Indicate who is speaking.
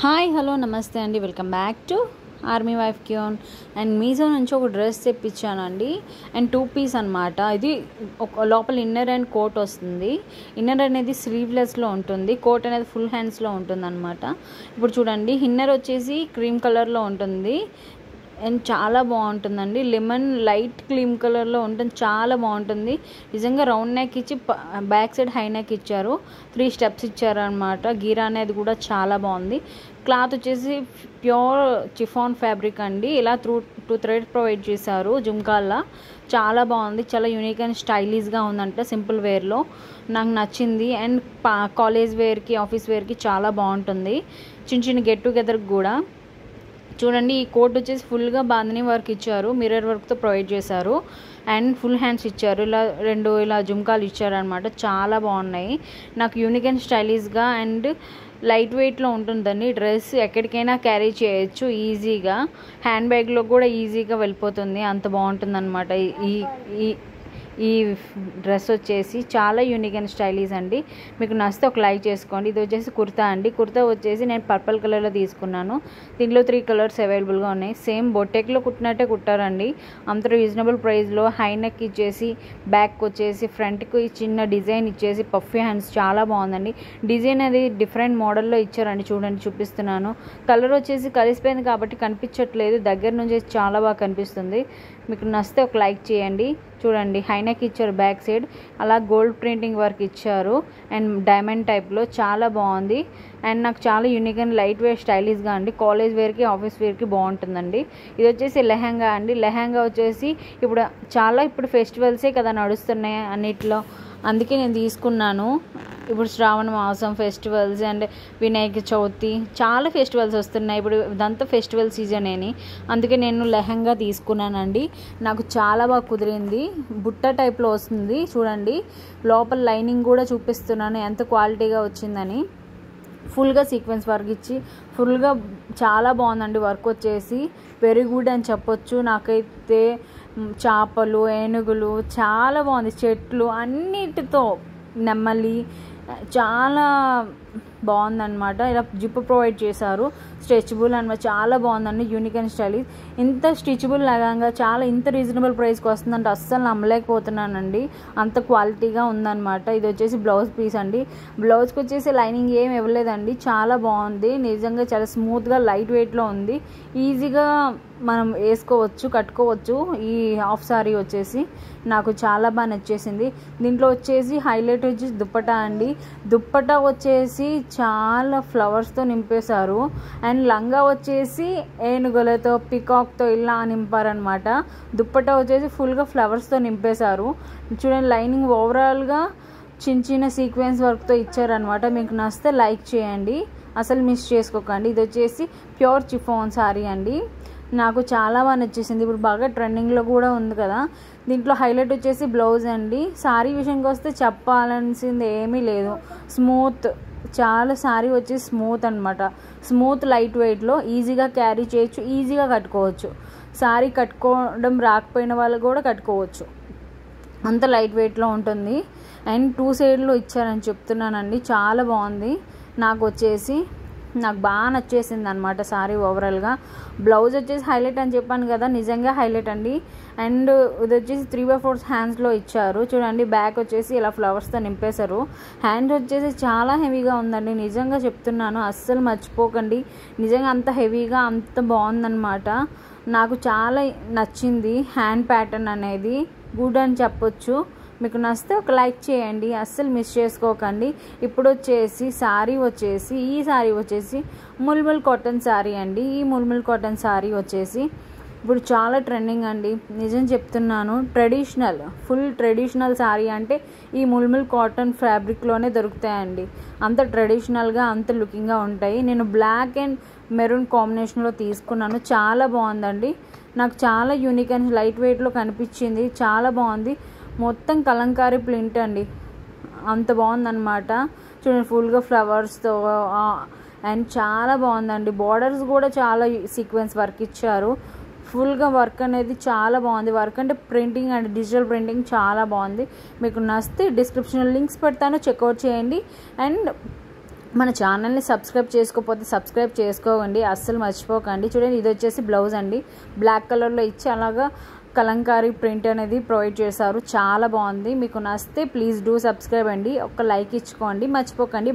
Speaker 1: Hi hello నమస్తే అండి, welcome back to army wife క్యూన్. And Mizo నుంచి ఒక డ్రెస్ తెప్పించానండి. అండ్ 2 పీస్ అనమాట. ఇది ఒక లోపల ఇన్నర్ అండ్ కోట్ వస్తుంది. ఇన్నర్ అనేది స్లీవ్లెస్లో ఉంటుంది, కోట్ అనేది ఫుల్ హ్యాండ్స్లో ఉంటుంది అనమాట. ఇప్పుడు చూడండి, ఇన్నర్ వచ్చేసి క్రీమ్ కలర్లో ఉంటుంది అండ్ చాలా బాగుంటుందండి. లెమన్ లైట్ క్రీమ్ కలర్లో ఉంటుంది, చాలా బాగుంటుంది. నిజంగా రౌండ్ నెక్ ఇచ్చి బ్యాక్ సైడ్ హై నెక్ ఇచ్చారు, 3 స్టెప్స్ ఇచ్చారు అనమాట. గీరా అనేది కూడా చాలా బాగుంది. క్లాత్ వచ్చేసి ప్యూర్ చిఫాన్ ఫ్యాబ్రిక్ అండి. ఇలా 2 థ్రెడ్స్ ప్రొవైడ్ చేశారు జుమ్కాల్లా. చాలా బాగుంది, చాలా యూనిక్ అండ్ స్టైలిష్గా ఉందంట. సింపుల్ వేర్లో నాకు నచ్చింది. అండ్ కాలేజ్ వేర్కి, ఆఫీస్ వేర్కి చాలా బాగుంటుంది. చిన్న గెట్ టుగెదర్కి కూడా. చూడండి, ఈ కోట్ వచ్చేసి ఫుల్గా బాందిని వర్క్ ఇచ్చారు, మిర్రర్ వర్క్తో ప్రొవైడ్ చేశారు. అండ్ ఫుల్ హ్యాండ్స్ ఇచ్చారు, ఇలా జుమ్కాలు ఇచ్చారనమాట. చాలా బాగున్నాయి. నాకు యూనిక్ అండ్ స్టైలిష్గా అండ్ లైట్ వెయిట్లో ఉంటుందండి. డ్రెస్ ఎక్కడికైనా క్యారీ చేయొచ్చు ఈజీగా. హ్యాండ్ బ్యాగ్లో కూడా ఈజీగా వెళ్ళిపోతుంది, అంత బాగుంటుంది అనమాట. ఈ డ్రెస్ వచ్చేసి చాలా యూనిక్ అండ్ స్టైలిష్ అండి. మీకు నచ్చితే ఒక లైక్ చేసుకోండి. ఇది వచ్చేసి కుర్తా అండి. కుర్తా వచ్చేసి నేను పర్పుల్ కలర్లో తీసుకున్నాను. దీంట్లో 3 కలర్స్ అవైలబుల్గా ఉన్నాయి. సేమ్ బొటెక్లో కుట్టినట్టే కుట్టారండి. అంత రీజనబుల్ ప్రైస్లో. హై నెక్ ఇచ్చేసి, బ్యాక్ వచ్చేసి ఫ్రంట్కి చిన్న డిజైన్ ఇచ్చేసి, పఫీ హ్యాండ్స్ చాలా బాగుందండి. డిజైన్ అది డిఫరెంట్ మోడల్లో ఇచ్చారండి. చూడండి, చూపిస్తున్నాను. కలర్ వచ్చేసి కలిసిపోయింది కాబట్టి కనిపించట్లేదు, దగ్గర నుంచి చాలా బాగా కనిపిస్తుంది. మీకు నచ్చితే ఒక లైక్ చేయండి. చూడండి, హై నెక్ ఇచ్చారు బ్యాక్ సైడ్, అలా గోల్డ్ ప్రింటింగ్ వర్క్ ఇచ్చారు అండ్ డైమండ్ టైప్లో. చాలా బాగుంది. అండ్ నాకు చాలా యూనిక్ అండ్ లైట్ వెయిట్ స్టైలిష్గా అండి. కాలేజ్ వేర్కి, ఆఫీస్ వేర్కి బాగుంటుందండి. ఇది వచ్చేసి లెహంగా అండి. లెహంగా వచ్చేసి ఇప్పుడు ఫెస్టివల్సే కదా నడుస్తున్నాయి అన్నిట్లో, అందుకే నేను తీసుకున్నాను. ఇప్పుడు శ్రావణ మాసం ఫెస్టివల్స్ అండ్ వినాయక చవితి చాలా ఫెస్టివల్స్ వస్తున్నాయి. ఇప్పుడు ఇదంతా ఫెస్టివల్ సీజన్ అని, అందుకే నేను లెహంగా తీసుకున్నానండి. నాకు చాలా బాగా కుదిరింది. బుట్ట టైప్లో వస్తుంది. చూడండి, లోపల లైనింగ్ కూడా చూపిస్తున్నాను ఎంత క్వాలిటీగా వచ్చిందని. ఫుల్గా సీక్వెన్స్ వర్క్ ఇచ్చి ఫుల్గా చాలా బాగుందండి. వర్క్ వచ్చేసి వెరీ గుడ్ అని చెప్పొచ్చు. నాకైతే చేపలు, ఏనుగులు చాలా బాగుంది. చెట్లు అన్నిటితో, నెమ్మలి చాలా బాగుందన్నమాట. ఇలా జిప్ ప్రొవైడ్ చేశారు, స్ట్రెచబుల్ అనమాట. చాలా బాగుందండి, యూనిక్ అండ్ స్టైలిష్. ఇంత స్టిచబుల్ లెహంగా ఇంత రీజనబుల్ ప్రైస్కి వస్తుందంటే అస్సలు నమ్మలేకపోతున్నానండి. అంత క్వాలిటీగా ఉందన్నమాట. ఇది వచ్చేసి బ్లౌజ్ పీస్ అండి. బ్లౌజ్కి వచ్చేసి లైనింగ్ ఏం ఇవ్వలేదండి. చాలా బాగుంది, నిజంగా చాలా స్మూత్గా లైట్ వెయిట్లో ఉంది. ఈజీగా మనం వేసుకోవచ్చు, కట్టుకోవచ్చు. ఈ హాఫ్ సారీ వచ్చేసి నాకు చాలా బాగా నచ్చేసింది. దీంట్లో వచ్చేసి హైలైట్ వచ్చేసి దుప్పటా అండి. దుప్పటా వచ్చేసి చాలా ఫ్లవర్స్తో నింపేశారు. అండ్ లంగా వచ్చేసి ఏనుగులతో, పికాక్తో ఇలా నింపారనమాట. దుప్పటా వచ్చేసి ఫుల్గా ఫ్లవర్స్తో నింపేశారు. చూడండి, లైనింగ్ ఓవరాల్గా చిన్న సీక్వెన్స్ వర్క్తో ఇచ్చారనమాట. మీకు నచ్చితే లైక్ చేయండి, అసలు మిస్ చేసుకోకండి. ఇది వచ్చేసి ప్యూర్ చిఫాన్ సారీ అండి. నాకు చాలా బాగా నచ్చేసింది. ఇప్పుడు బాగా ట్రెండింగ్లో కూడా ఉంది కదా. దీంట్లో హైలైట్ వచ్చేసి బ్లౌజ్ అండి. సారీ విషయానికి వస్తే చెప్పాల్సింది ఏమీ లేదు. స్మూత్, చాలా సారీ వచ్చేసి స్మూత్ అనమాట. స్మూత్ లైట్ వెయిట్లో ఈజీగా క్యారీ చేయొచ్చు, ఈజీగా కట్టుకోవచ్చు. సారీ కట్టుకోవడం రాకపోయిన వాళ్ళు కూడా కట్టుకోవచ్చు, అంత లైట్ వెయిట్లో ఉంటుంది. అండ్ 2 సైడ్లో ఇచ్చారని చెప్తున్నానండి. చాలా బాగుంది. నాకు బాగా నచ్చేసింది అనమాట సారీ ఓవరాల్గా. బ్లౌజ్ వచ్చేసి హైలైట్ అని చెప్పాను కదా, నిజంగా హైలైట్ అండి. అండ్ ఇది వచ్చేసి 3/4 హ్యాండ్స్లో ఇచ్చారు. చూడండి, బ్యాక్ వచ్చేసి ఇలా ఫ్లవర్స్తో నింపేశారు. హ్యాండ్ వచ్చేసి చాలా హెవీగా ఉందండి, నిజంగా చెప్తున్నాను, అస్సలు మర్చిపోకండి. నిజంగా అంత హెవీగా అంత బాగుందన్నమాట. నాకు చాలా నచ్చింది. హ్యాండ్ ప్యాటర్న్ అనేది గుడ్ అని చెప్పొచ్చు. మీకు నచ్చితే ఒక లైక్ చేయండి, అస్సలు మిస్ చేసుకోకండి. ఇప్పుడు వచ్చేసి ఈ సారీ వచ్చేసి ముల్ముల్ కాటన్ సారీ అండి. ఈ ముల్ముల్ కాటన్ సారీ వచ్చేసి ఇప్పుడు చాలా ట్రెండింగ్ అండి. నిజం చెప్తున్నాను, ఫుల్ ట్రెడిషనల్ సారీ అంటే ఈ ముల్ముల్ కాటన్ ఫ్యాబ్రిక్లోనే దొరుకుతాయండి. అంత ట్రెడిషనల్గా, అంత లుకింగ్గా ఉంటాయి. నేను బ్లాక్ అండ్ మెరూన్ కాంబినేషన్లో తీసుకున్నాను. చాలా బాగుందండి. నాకు చాలా యూనిక్ అండ్ లైట్ వెయిట్లో కనిపించింది. చాలా బాగుంది. మొత్తం కలంకారీ ప్రింట్ అండి, అంత బాగుందన్నమాట. చూడండి, ఫుల్గా ఫ్లవర్స్తో అండ్ చాలా బాగుందండి. బార్డర్స్ కూడా చాలా సీక్వెన్స్ వర్క్ ఇచ్చారు. ఫుల్గా వర్క్ అనేది చాలా బాగుంది. వర్క్ అంటే ప్రింటింగ్ అండ్ డిజిటల్ ప్రింటింగ్ చాలా బాగుంది. మీకు నచ్చితే డిస్క్రిప్షన్లో లింక్స్ పెడతాను, చెక్అవుట్ చేయండి. అండ్ మన ఛానల్ని సబ్స్క్రైబ్ చేసుకోకపోతే సబ్స్క్రైబ్ చేసుకోండి, అస్సలు మర్చిపోకండి. చూడండి, ఇది వచ్చేసి బ్లౌజ్ అండి, బ్లాక్ కలర్లో ఇచ్చి అలాగా కలంకారీ ప్రింట్ అనేది ప్రొవైడ్ చేశారు. చాలా బాగుంది. మీకు నచ్చితే ప్లీజ్ డూ సబ్స్క్రైబ్ అండి, ఒక లైక్ ఇచ్చుకోండి, మర్చిపోకండి.